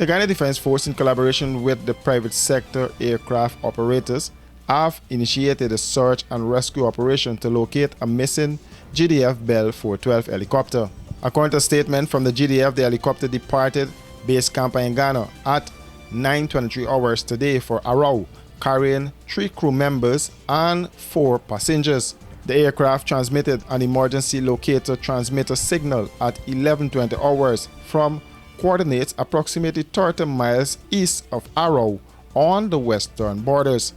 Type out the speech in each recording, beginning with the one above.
The Ghana Defence Force, in collaboration with the private sector aircraft operators, have initiated a search and rescue operation to locate a missing GDF Bell 412 helicopter. According to a statement from the GDF, the helicopter departed base camp in Ghana at 9:23 hours today for Arau, carrying 3 crew members and 4 passengers. The aircraft transmitted an emergency locator transmitter signal at 11:20 hours from coordinates approximately 30 miles east of Arau on the western borders.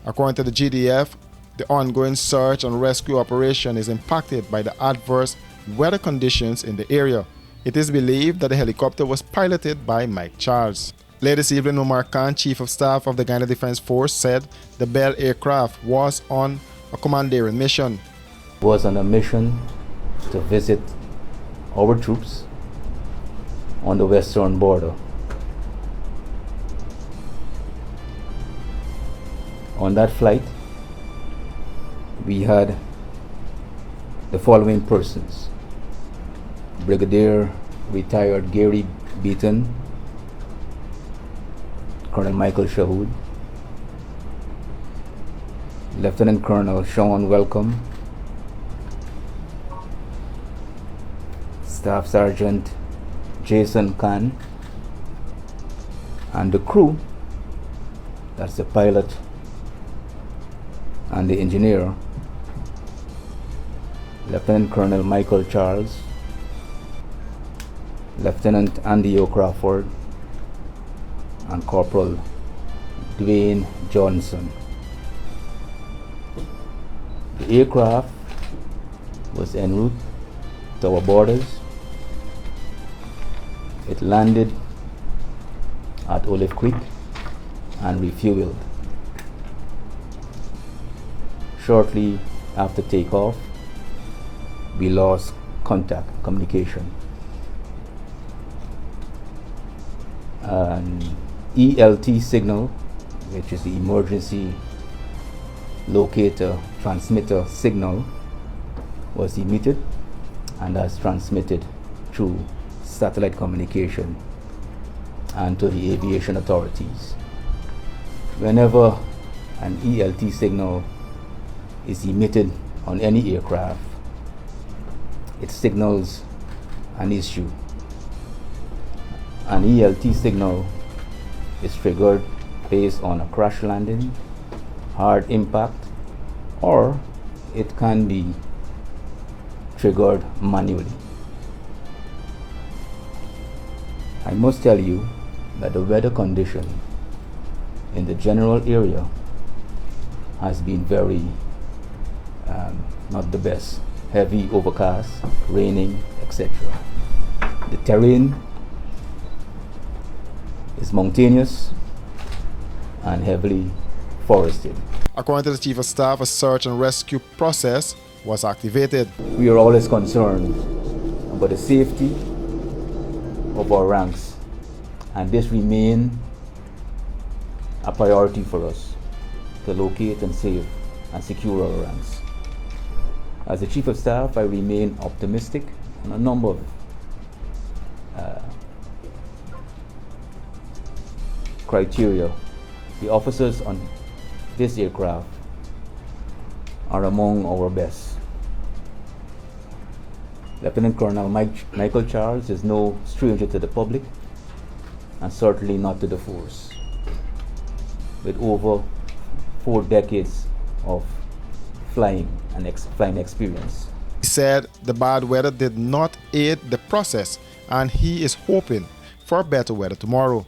According to the GDF, the ongoing search and rescue operation is impacted by the adverse weather conditions in the area. It is believed that the helicopter was piloted by Mike Charles. Later this evening, Omar Khan, Chief of Staff of the Ghana Defence Force, said the Bell aircraft was on a commandeering mission. Was on a mission to visit our troops on the western border. On that flight, we had the following persons: Brigadier retired Gary Beaton, Colonel Michael Shahood, Lieutenant Colonel Sean Welcome, Staff Sergeant Jason Khan, and the crew, that's the pilot and the engineer, Lieutenant Colonel Michael Charles, Lieutenant Andy O'Crawford, and Corporal Dwayne Johnson. The aircraft was en route to our borders. It landed at Olive Creek and refueled. Shortly after takeoff, we lost communication. An ELT signal, which is the emergency locator transmitter signal, was emitted and has transmitted through satellite communication and to the aviation authorities. Whenever an ELT signal is emitted on any aircraft, it signals an issue. An ELT signal is triggered based on a crash landing, hard impact, or it can be triggered manually. I must tell you that the weather condition in the general area has been very not the best. Heavy overcast, raining, etc. The terrain is mountainous and heavily forested. According to the Chief of Staff, a search and rescue process was activated. We are always concerned about the safety of our ranks, and this remains a priority for us to locate and save and secure our ranks. As the Chief of Staff, I remain optimistic on a number of criteria. The officers on this aircraft are among our best. Lieutenant Colonel Michael Charles is no stranger to the public and certainly not to the force. With over 4 decades of flying and flying experience. He said the bad weather did not aid the process and he is hoping for better weather tomorrow.